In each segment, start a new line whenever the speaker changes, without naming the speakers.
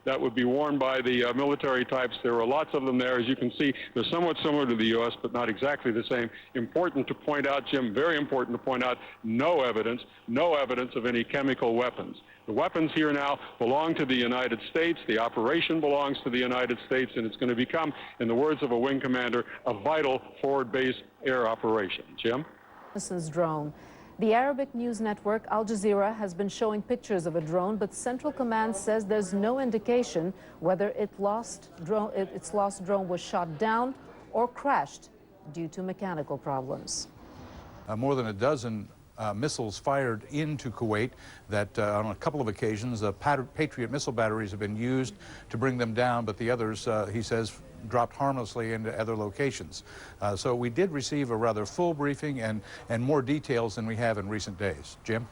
that would be worn by the military types. There are lots of them there. As you can see, they're somewhat similar to the U.S., but not exactly the same. Important to point out, Jim, very important to point out, no evidence of any chemical weapons. The weapons here now belong to the United States. The operation belongs to the United States, and it's going to become, in the words of a wing commander, a vital forward-based air operation. Jim?
Drone. The Arabic news network Al Jazeera has been showing pictures of a drone, but Central Command says there's no indication whether its lost drone was shot down or crashed due to mechanical problems.
More than a dozen missiles fired into Kuwait that on a couple of occasions Patriot missile batteries have been used to bring them down, but the others, he says, dropped harmlessly into other locations. So we did receive a rather full briefing and more details than we have in recent days. Jim?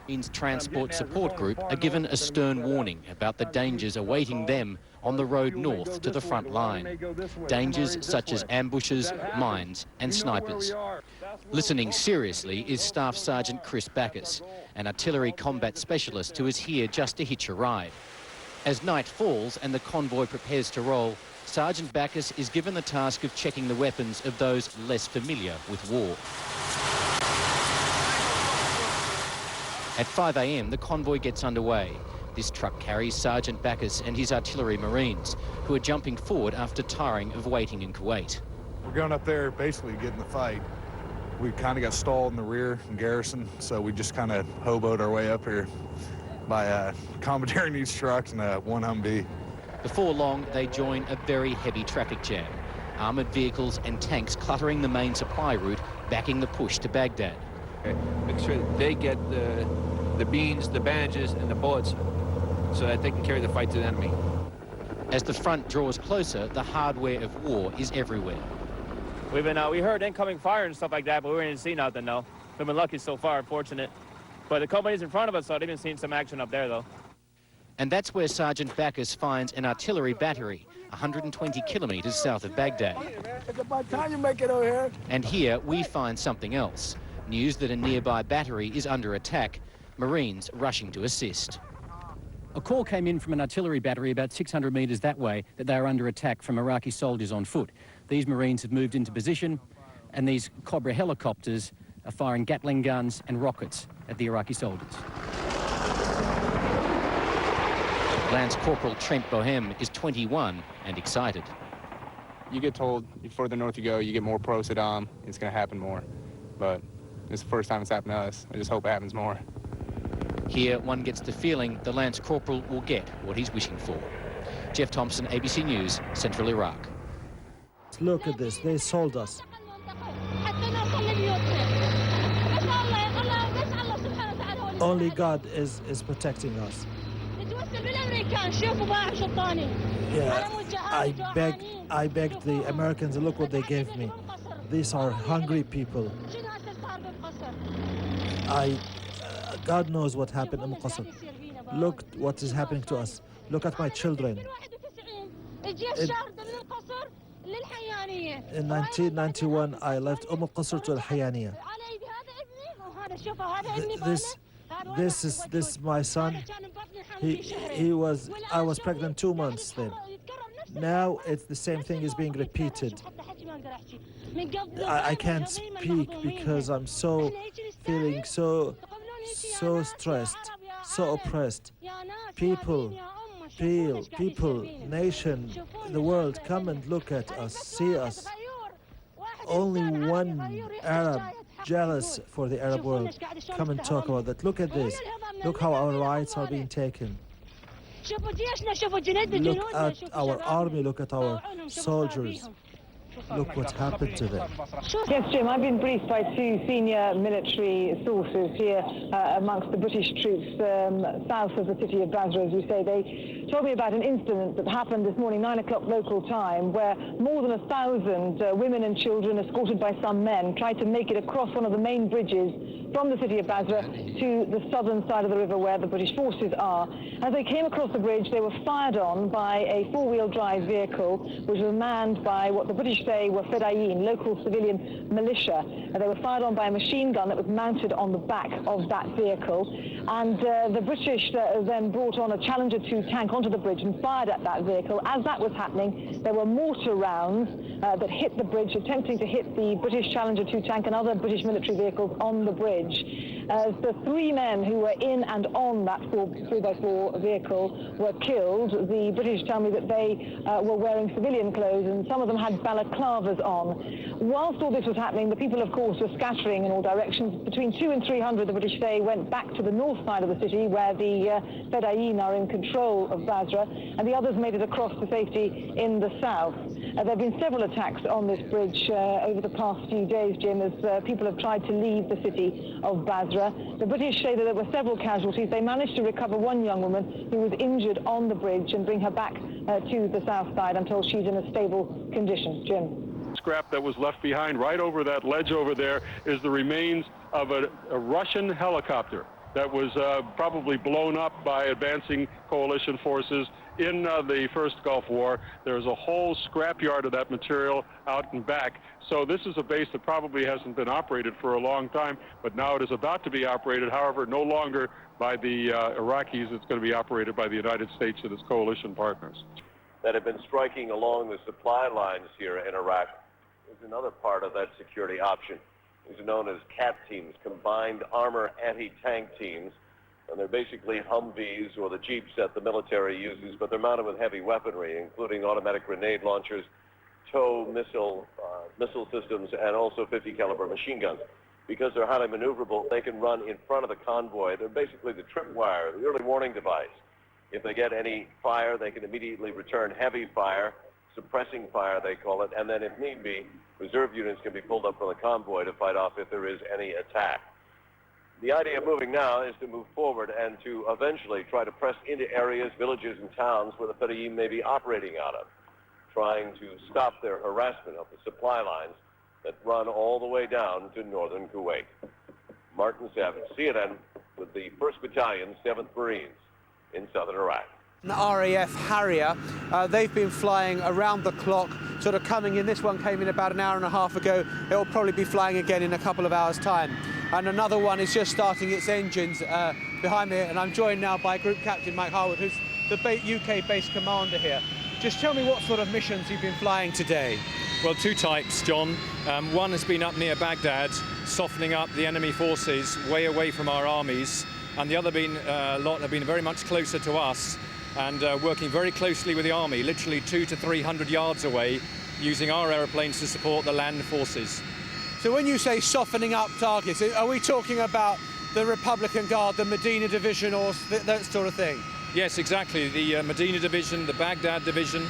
Marines Transport Support Group are given a stern warning about the dangers awaiting them on the road north to the front line. Dangers such as ambushes, mines and snipers. Listening seriously is Staff Sergeant Chris Backus, an artillery combat specialist who is here just to hitch a ride. As night falls and the convoy prepares to roll, Sergeant Backus is given the task of checking the weapons of those less familiar with war. At 5 a.m, the convoy gets underway. This truck carries Sergeant Backus and his artillery Marines, who are jumping forward after tiring of waiting in Kuwait.
We're going up there basically getting the fight. We kind of got stalled in the rear in garrison, so we just kind of hoboed our way up here by commandeering these trucks and one Humvee.
Before long, they join a very heavy traffic jam. Armoured vehicles and tanks cluttering the main supply route, backing the push to Baghdad.
Make sure that they get the beans, the bandages, and the bullets so that they can carry the fight to the enemy.
As the front draws closer, the hardware of war is everywhere.
We heard incoming fire and stuff like that, but we didn't see nothing, though. We've been lucky so far, fortunate. But the companies in front of us, so they've been seeing some action up there, though.
And that's where Sergeant Backus finds an artillery battery 120 kilometres south of Baghdad.
It's about time you make it over here.
And here we find something else. News that a nearby battery is under attack. Marines rushing to assist.
A call came in from an artillery battery about 600 metres that way that they are under attack from Iraqi soldiers on foot. These Marines have moved into position, and these Cobra helicopters are firing Gatling guns and rockets at the Iraqi soldiers.
Lance Corporal Trent Bohem is 21 and excited.
You get told the further north you go, you get more pro-Saddam, it's going to happen more. But it's the first time it's happened to us. I just hope it happens more.
Here, one gets the feeling the Lance Corporal will get what he's wishing for. Jeff Thompson, ABC News, Central Iraq.
Look at this, they sold us. Only God is protecting us. Yeah, I begged the Americans, look what they gave me. These are hungry people. God knows what happened in Qasr. Look what is happening to us. Look at my children. In 1991, I left Qasr to Al-Hayaniya. This is my son. I was pregnant 2 months then. Now it's the same thing is being repeated. I can't speak because I'm feeling so stressed, so oppressed. People, nation, the world, come and look at us, see us. Only one Arab jealous for the Arab world. Come and talk about that. Look at this. Look how our rights are being taken. Look at our army, look at our soldiers. Look what happened to them.
Yes, Jim, I've been briefed by two senior military sources here amongst the British troops south of the city of Basra, as you say. They told me about an incident that happened this morning, 9 o'clock local time, where more than 1,000 women and children, escorted by some men, tried to make it across one of the main bridges from the city of Basra to the southern side of the river where the British forces are. As they came across the bridge, they were fired on by a four-wheel drive vehicle, which was manned by what the British say were Fedayeen, local civilian militia. They were fired on by a machine gun that was mounted on the back of that vehicle. And the British then brought on a Challenger 2 tank onto onto the bridge and fired at that vehicle. As that was happening, there were mortar rounds that hit the bridge, attempting to hit the British Challenger 2 tank and other British military vehicles on the bridge. As the 3 men who were in and on that 3x4 vehicle were killed, the British tell me that they were wearing civilian clothes and some of them had balaclavas on. Whilst all this was happening, the people, of course, were scattering in all directions. Between 200 and 300, the British say, went back to the north side of the city where the Fedayeen are in control of Basra, and the others made it across to safety in the south. There have been several attacks on this bridge over the past few days, Jim, as people have tried to leave the city of Basra. The British say that there were several casualties. They managed to recover one young woman who was injured on the bridge and bring her back to the south side until she's in a stable condition. Jim.
Scrap that was left behind right over that ledge over there is the remains of a Russian helicopter that was probably blown up by advancing coalition forces in the first Gulf War. There's a whole scrapyard of that material out and back. So this is a base that probably hasn't been operated for a long time, but now it is about to be operated. However, no longer by the Iraqis. It's going to be operated by the United States and its coalition partners.
That have been striking along the supply lines here in Iraq is another part of that security option. These are known as CAT teams, Combined Armor Anti-Tank Teams, and they're basically Humvees or the Jeeps that the military uses, but they're mounted with heavy weaponry, including automatic grenade launchers, tow missile systems, and also 50 caliber machine guns. Because they're highly maneuverable, they can run in front of the convoy. They're basically the tripwire, the early warning device. If they get any fire, they can immediately return heavy fire, suppressing fire, they call it, and then if need be, reserve units can be pulled up from the convoy to fight off if there is any attack. The idea of moving now is to move forward and to eventually try to press into areas, villages, and towns where the Fedayeen may be operating out of, trying to stop their harassment of the supply lines that run all the way down to northern Kuwait. Martin Savage, CNN, with the 1st Battalion, 7th Marines in southern Iraq.
An RAF Harrier, they've been flying around the clock, sort of coming in. This one came in about an hour and a half ago. It will probably be flying again in a couple of hours' time. And another one is just starting its engines behind me, and I'm joined now by Group Captain Mike Harwood, who's the UK-based commander here. Just tell me what sort of missions you've been flying today.
Well, 2 types, John. One has been up near Baghdad, softening up the enemy forces way away from our armies, and the other lot have been very much closer to us, and working very closely with the army, literally 200 to 300 yards away, using our aeroplanes to support the land forces.
So when you say softening up targets, are we talking about the Republican Guard, the Medina Division, or that sort of thing?
Yes, exactly. The Medina Division, the Baghdad Division,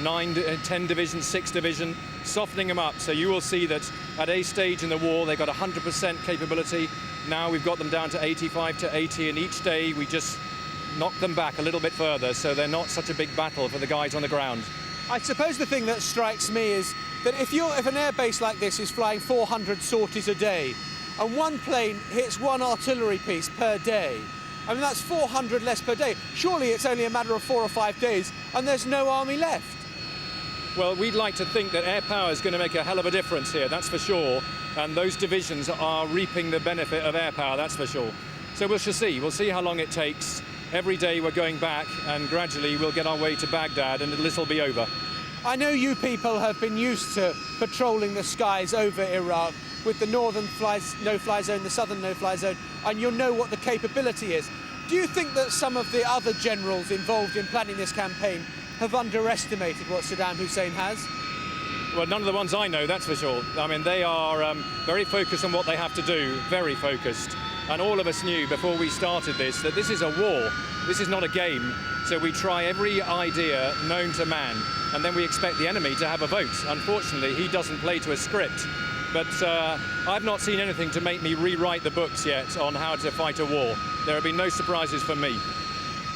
10 Division, 6 Division, softening them up. So you will see that at a stage in the war, they got 100% capability. Now we've got them down to 85 to 80, and each day we just knock them back a little bit further, so they're not such a big battle for the guys on the ground.
I suppose the thing that strikes me is that if an air base like this is flying 400 sorties a day, and one plane hits one artillery piece per day, I mean, that's 400 less per day. Surely it's only a matter of 4 or 5 days, and there's no army left.
Well, we'd like to think that air power is going to make a hell of a difference here, that's for sure, and those divisions are reaping the benefit of air power, that's for sure. So we'll see. We'll see how long it takes. Every day we're going back, and gradually we'll get our way to Baghdad, and this will be over.
I know you people have been used to patrolling the skies over Iraq with the northern no-fly zone, the southern no-fly zone, and you'll know what the capability is. Do you think that some of the other generals involved in planning this campaign have underestimated what Saddam Hussein has?
Well, none of the ones I know, that's for sure. I mean, they are very focused on what they have to do, very focused. And all of us knew before we started this that this is a war, this is not a game. So we try every idea known to man, and then we expect the enemy to have a vote. Unfortunately, he doesn't play to a script. But I've not seen anything to make me rewrite the books yet on how to fight a war. There have been no surprises for me.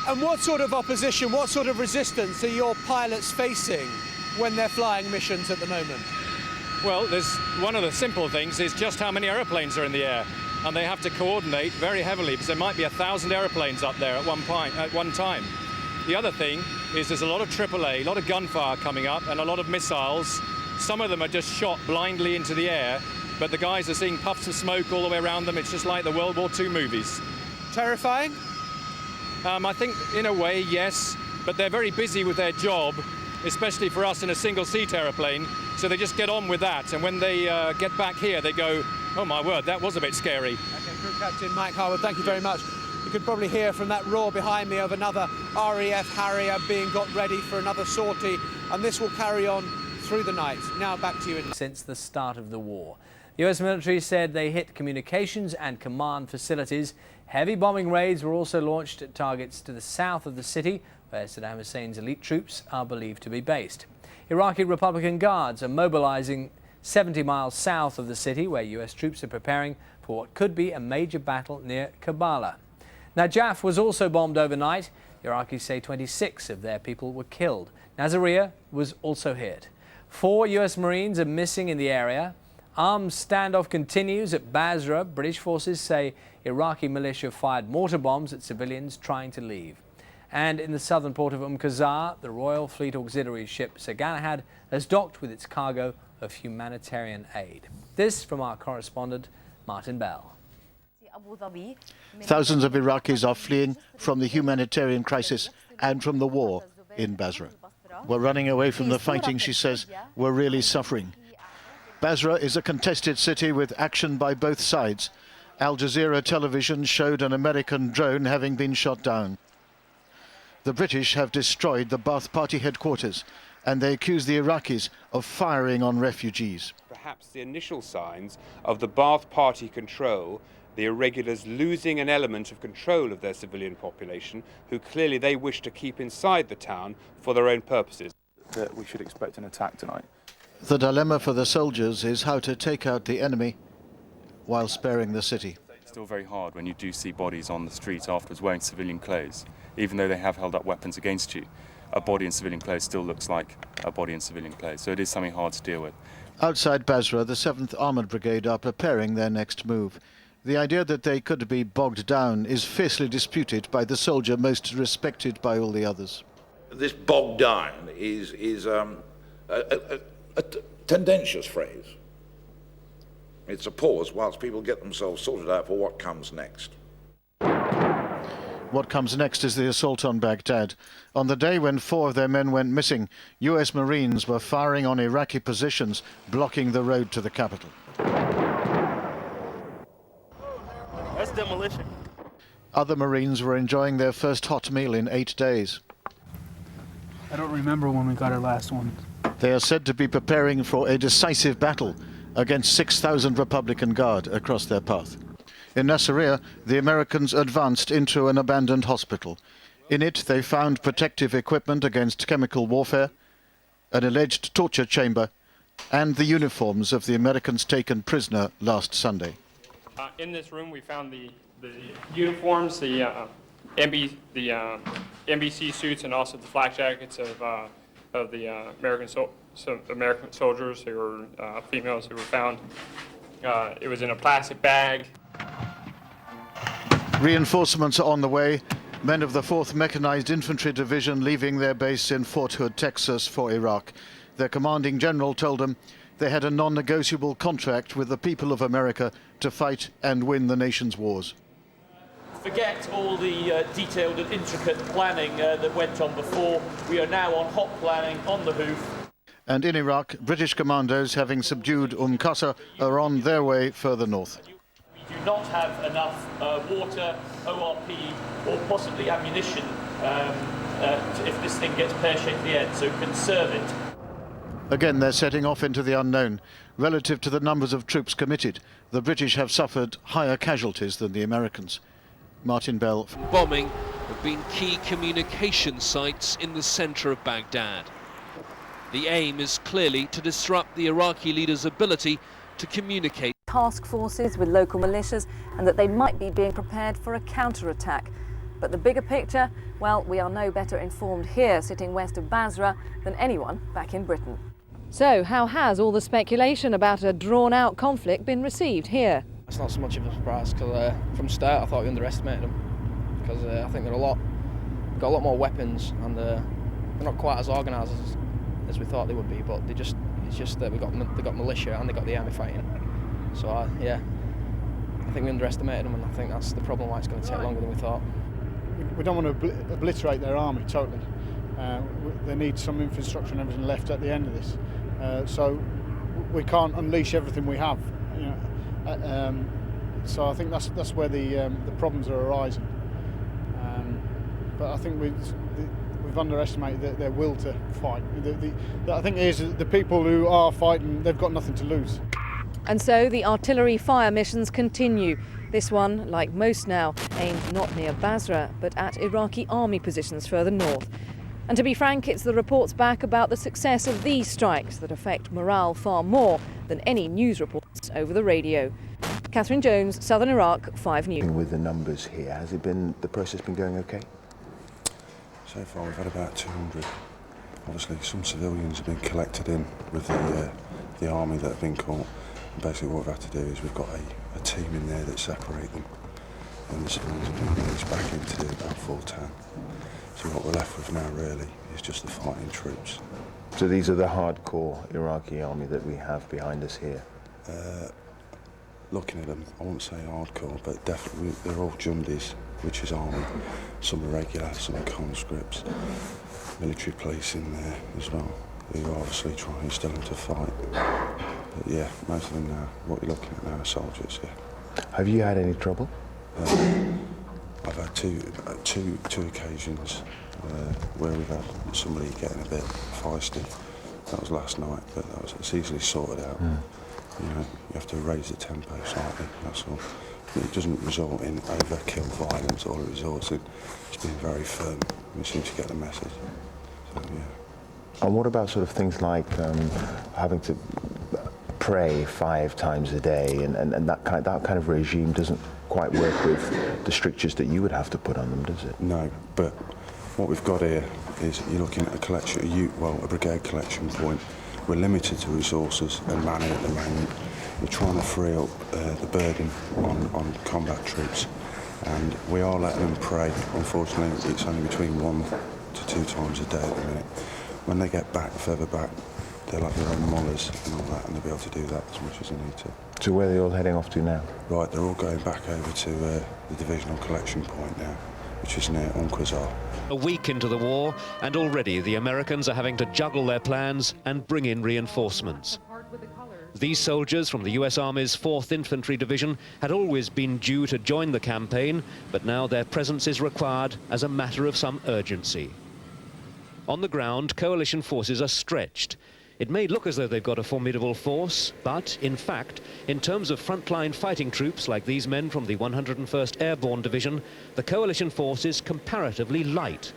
And what sort of opposition, what sort of resistance are your pilots facing when they're flying missions at the moment?
Well, there's one of the simple things is just how many aeroplanes are in the air. And they have to coordinate very heavily because there might be 1,000 aeroplanes up there at one time. The other thing is there's a lot of AAA, a lot of gunfire coming up, and a lot of missiles. Some of them are just shot blindly into the air, but the guys are seeing puffs of smoke all the way around them. It's just like the World War II movies.
Terrifying?
I think, in a way, yes. but they're very busy with their job, especially for us in a single-seat aeroplane, so they just get on with that. And when they get back here, they go, oh my word, that was a bit scary.
Okay, Crew Captain Mike Harwood, thank you very much. You can probably hear from that roar behind me of another RAF Harrier being got ready for another sortie, and this will carry on through the night. Now back to you.
Since the start of the war, the US military said they hit communications and command facilities. Heavy bombing raids were also launched at targets to the south of the city, where Saddam Hussein's elite troops are believed to be based. Iraqi Republican Guards are mobilizing 70 miles south of the city, where US troops are preparing for what could be a major battle near Karbala. Najaf was also bombed overnight. The Iraqis say 26 of their people were killed. Nasiriyah was also hit. 4 US Marines are missing in the area. Armed standoff continues at Basra. British forces say Iraqi militia fired mortar bombs at civilians trying to leave. And in the southern port of Qasr, the Royal Fleet Auxiliary ship Saganahad has docked with its cargo of humanitarian aid. This from our correspondent, Martin Bell.
Thousands of Iraqis are fleeing from the humanitarian crisis and from the war in Basra. We're running away from the fighting, she says. We're really suffering. Basra is a contested city with action by both sides. Al Jazeera television showed an American drone having been shot down. The British have destroyed the Ba'ath Party headquarters, and they accuse the Iraqis of firing on refugees.
Perhaps the initial signs of the Ba'ath Party control, the irregulars losing an element of control of their civilian population, who clearly they wish to keep inside the town for their own purposes.
That we should expect an attack tonight.
The dilemma for the soldiers is how to take out the enemy while sparing the city.
It's still very hard when you do see bodies on the street afterwards wearing civilian clothes. Even though they have held up weapons against you, a body in civilian clothes still looks like a body in civilian clothes. So it is something hard to deal with.
Outside Basra, the 7th Armoured Brigade are preparing their next move. The idea that they could be bogged down is fiercely disputed by the soldier most respected by all the others.
This bogged down is a tendentious phrase. It's a pause whilst people get themselves sorted out for what comes next.
What comes next is the assault on Baghdad. On the day when 4 of their men went missing, US Marines were firing on Iraqi positions, blocking the road to the capital.
That's demolition.
Other Marines were enjoying their first hot meal in 8 days.
I don't remember when we got our last one.
They are said to be preparing for a decisive battle against 6,000 Republican Guard across their path. In Nasiriyah, the Americans advanced into an abandoned hospital. In it, they found protective equipment against chemical warfare, an alleged torture chamber, and the uniforms of the Americans taken prisoner last Sunday.
In this room, we found the uniforms, the NBC suits, and also the flak jackets of the American soldiers who were females who were found. It was in a plastic bag.
Reinforcements are on the way. Men of the 4th Mechanized Infantry Division leaving their base in Fort Hood, Texas for Iraq. Their commanding general told them they had a non-negotiable contract with the people of America to fight and win the nation's wars.
Forget all the detailed and intricate planning that went on before. We are now on hot planning, on the hoof.
And in Iraq, British commandos, having subdued Qasr, are on their way further north.
We do not have enough water, ORP, or possibly ammunition if this thing gets pear-shaped at the end, so conserve it.
Again, they're setting off into the unknown. Relative to the numbers of troops committed, the British have suffered higher casualties than the Americans. Martin Bell.
Bombing have been key communication sites in the centre of Baghdad. The aim is clearly to disrupt the Iraqi leaders' ability to communicate.
Task forces with local militias, and that they might be being prepared for a counter-attack. But the bigger picture, well, we are no better informed here, sitting west of Basra, than anyone back in Britain. So, how has all the speculation about a drawn-out conflict been received here?
It's not so much of a surprise, because from the start I thought we underestimated them. Because I think they've got a lot more weapons, and they're not quite as organised as we thought they would be. But it's just that they got militia and they got the army fighting. So yeah, I think we underestimated them, and I think that's the problem why it's going to take longer than we thought.
We don't want to obliterate their army totally,
They need some infrastructure and everything left at the end of this. So we can't unleash everything we have. You know, so I think that's where the problems are arising. But I think we've underestimated their will to fight. I think the people who are fighting, they've got nothing to lose.
And so the artillery fire missions continue. This one, like most now, aimed not near Basra, but at Iraqi army positions further north. And to be frank, it's the reports back about the success of these strikes that affect morale far more than any news reports over the radio. Catherine Jones, Southern Iraq, 5 News.
With the numbers here, has it been, the process been going okay?
So far we've had about 200. Obviously some civilians have been collected in with the army that have been caught. And basically what we've had to do is we've got a team in there that separate them, and the civilians have been released back into about full town. So what we're left with now really is just the fighting troops.
So these are the hardcore Iraqi army that we have behind us here?
Looking at them, I won't say hardcore, but definitely they're all Jundis, which is army. Some are regular, some are conscripts. Military police in there as well, who are obviously trying still to fight. But yeah, most of them now, what you're looking at now are soldiers, yeah.
Have you had any trouble?
I've had two occasions where we've had somebody getting a bit feisty. That was last night, but it's easily sorted out. You know, you have to raise the tempo slightly, that's all. It doesn't result in overkill violence, all it results in just being very firm. We seem to get the message. So, yeah.
And what about sort of things like having to pray 5 times a day, and that kind of regime doesn't quite work with the strictures that you would have to put on them, does it?
No, but what we've got here is you're looking at a collection, a brigade collection point. We're limited to resources and money at the moment. We're trying to free up the burden on combat troops, and we are letting them pray. Unfortunately, it's only between 1 to 2 times a day at the minute. When they get back, further back, they'll have their own mullahs and all that, and they'll be able to do that as much as they need to.
So where are they all heading off to now?
Right, they're all going back over to the divisional collection point now, which is near Unquzar.
A week into the war, and already the Americans are having to juggle their plans and bring in reinforcements. These soldiers from the US Army's 4th Infantry Division had always been due to join the campaign, but now their presence is required as a matter of some urgency. On the ground, coalition forces are stretched. It may look as though they've got a formidable force, but, in fact, in terms of frontline fighting troops like these men from the 101st Airborne Division, the coalition force is comparatively light.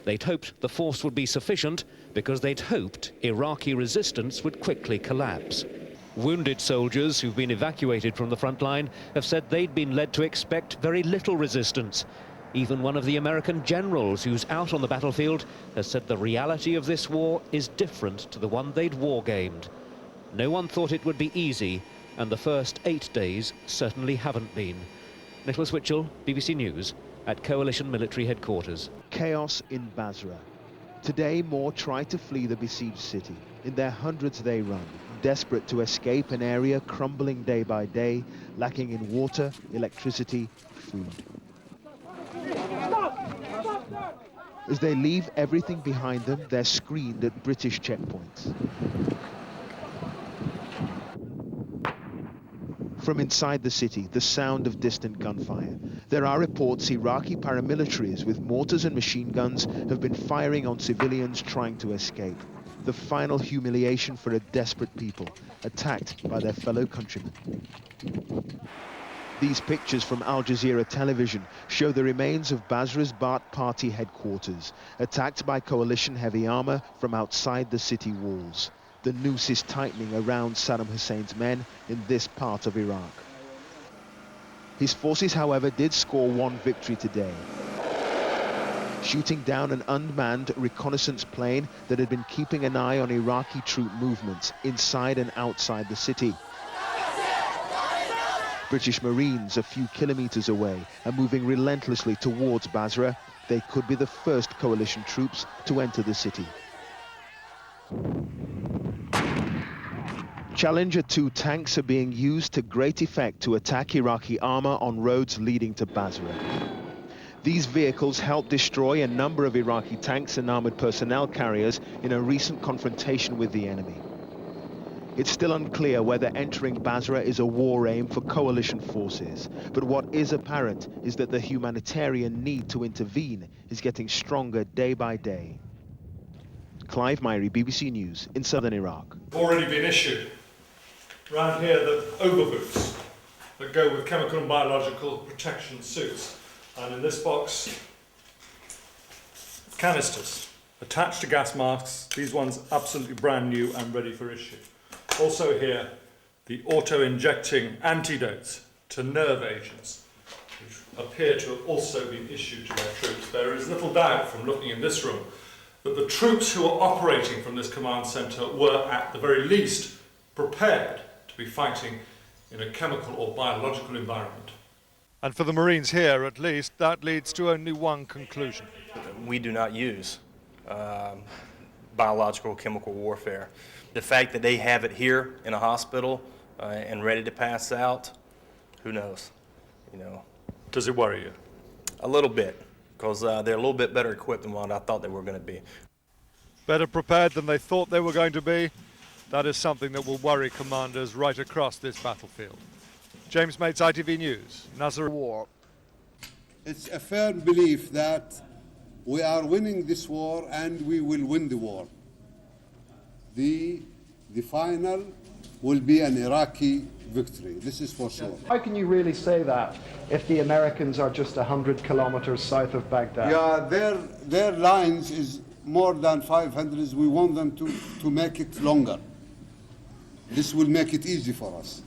They'd hoped the force would be sufficient because they'd hoped Iraqi resistance would quickly collapse. Wounded soldiers who've been evacuated from the front line have said they'd been led to expect very little resistance. Even one of the American generals who's out on the battlefield has said the reality of this war is different to the one they'd war-gamed. No one thought it would be easy, and the first 8 days certainly haven't been. Nicholas Witchell, BBC News, at Coalition Military Headquarters.
Chaos in Basra. Today, more try to flee the besieged city. In their hundreds they run, desperate to escape an area crumbling day by day, lacking in water, electricity, food. As they leave everything behind them, they're screened at British checkpoints. From inside the city, the sound of distant gunfire. There are reports Iraqi paramilitaries with mortars and machine guns have been firing on civilians trying to escape. The final humiliation for a desperate people, attacked by their fellow countrymen. These pictures from Al Jazeera television show the remains of Basra's Ba'ath Party headquarters, attacked by coalition heavy armor from outside the city walls. The noose is tightening around Saddam Hussein's men in this part of Iraq. His forces, however, did score one victory today, shooting down an unmanned reconnaissance plane that had been keeping an eye on Iraqi troop movements inside and outside the city. British Marines a few kilometers away are moving relentlessly towards Basra. They could be the first coalition troops to enter the city. Challenger 2 tanks are being used to great effect to attack Iraqi armor on roads leading to Basra. These vehicles helped destroy a number of Iraqi tanks and armored personnel carriers in a recent confrontation with the enemy. It's still unclear whether entering Basra is a war aim for coalition forces, but what is apparent is that the humanitarian need to intervene is getting stronger day by day. Clive Myrie, BBC News, in southern Iraq.
Already been issued around here the overboots that go with chemical and biological protection suits, and in this box canisters attached to gas masks, these ones absolutely brand new and ready for issue. Also here, the auto-injecting antidotes to nerve agents, which appear to have also been issued to our troops. There is little doubt from looking in this room that the troops who are operating from this command centre were, at the very least, prepared to be fighting in a chemical or biological environment. And for the Marines here, at least, that leads to only one conclusion.
We do not use biological or chemical warfare. The fact that they have it here in a hospital and ready to pass out, who knows? You know.
Does it worry you?
A little bit, because they're a little bit better equipped than what I thought they were going to be.
Better prepared than they thought they were going to be? That is something that will worry commanders right across this battlefield. James Mates, ITV News, Nazareth.
War. It's a firm belief that we are winning this war and we will win the war. The final will be an Iraqi victory. This is for sure.
How can you really say that if the Americans are just 100 kilometers south of Baghdad?
Yeah, their lines is more than 500. We want them to make it longer. This will make it easy for us.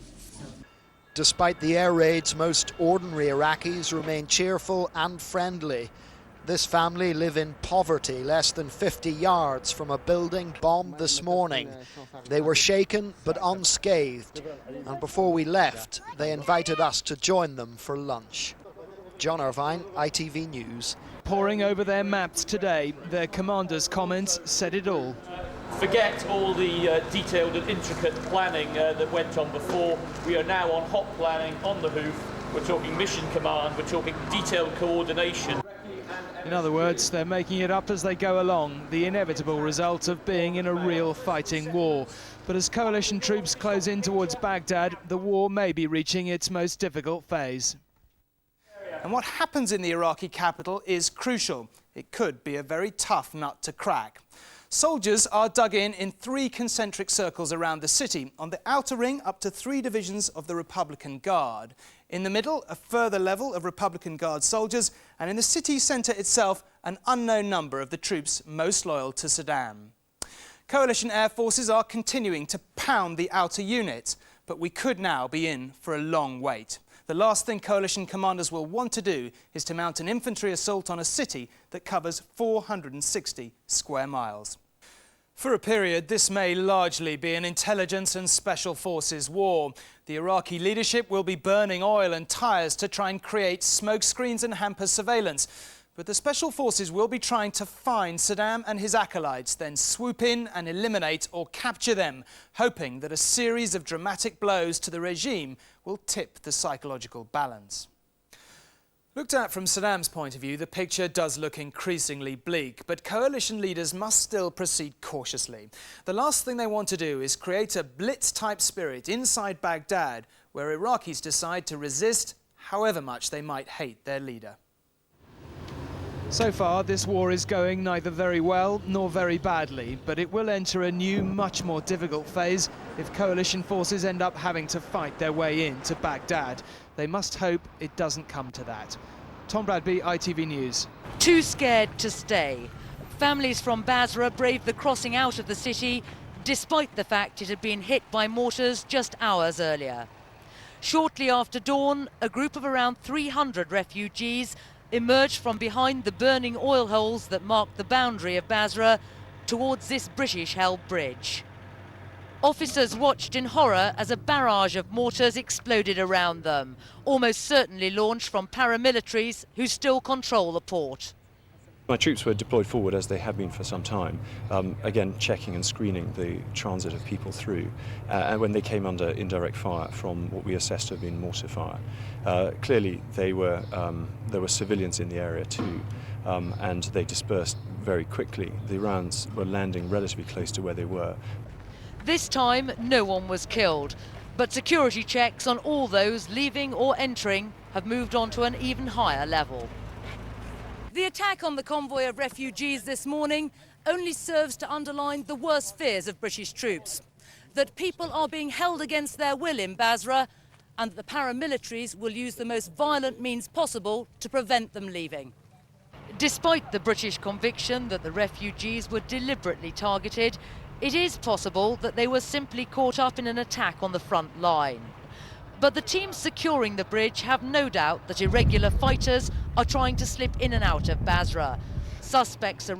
Despite the air raids, most ordinary Iraqis remain cheerful and friendly. This family live in poverty, less than 50 yards from a building bombed this morning. They were shaken but unscathed, and before we left, they invited us to join them for lunch. John Irvine, ITV News.
Poring over their maps today, their commander's comments said it all.
Forget all the detailed and intricate planning that went on before. We are now on hot planning, on the hoof. We're talking mission command, we're talking detailed coordination.
In other words, they're making it up as they go along, the inevitable result of being in a real fighting war. But as coalition troops close in towards Baghdad, the war may be reaching its most difficult phase.
And what happens in the Iraqi capital is crucial. It could be a very tough nut to crack. Soldiers are dug in 3 concentric circles around the city. On the outer ring, up to 3 divisions of the Republican Guard. In the middle, a further level of Republican Guard soldiers. And in the city centre itself, an unknown number of the troops most loyal to Saddam. Coalition air forces are continuing to pound the outer unit. But we could now be in for a long wait. The last thing coalition commanders will want to do is to mount an infantry assault on a city that covers 460 square miles. For a period, this may largely be an intelligence and special forces war. The Iraqi leadership will be burning oil and tyres to try and create smokescreens and hamper surveillance. But the special forces will be trying to find Saddam and his acolytes, then swoop in and eliminate or capture them, hoping that a series of dramatic blows to the regime will tip the psychological balance. Looked at from Saddam's point of view, the picture does look increasingly bleak, but coalition leaders must still proceed cautiously. The last thing they want to do is create a blitz-type spirit inside Baghdad, where Iraqis decide to resist, however much they might hate their leader.
So far, this war is going neither very well nor very badly, but it will enter a new, much more difficult phase if coalition forces end up having to fight their way into Baghdad. They must hope it doesn't come to that. Tom Bradby, ITV News.
Too scared to stay. Families from Basra braved the crossing out of the city, despite the fact it had been hit by mortars just hours earlier. Shortly after dawn, a group of around 300 refugees emerged from behind the burning oil holes that marked the boundary of Basra towards this British-held bridge. Officers watched in horror as a barrage of mortars exploded around them, almost certainly launched from paramilitaries who still control the port.
My troops were deployed forward, as they have been for some time, again checking and screening the transit of people through, and when they came under indirect fire from what we assessed to have been mortar fire. Clearly there were civilians in the area too, and they dispersed very quickly. The rounds were landing relatively close to where they were.
This time, no one was killed, but security checks on all those leaving or entering have moved on to an even higher level. The attack on the convoy of refugees this morning only serves to underline the worst fears of British troops, that people are being held against their will in Basra and that the paramilitaries will use the most violent means possible to prevent them leaving. Despite the British conviction that the refugees were deliberately targeted, it is possible that they were simply caught up in an attack on the front line. But the teams securing the bridge have no doubt that irregular fighters are trying to slip in and out of Basra. Suspects are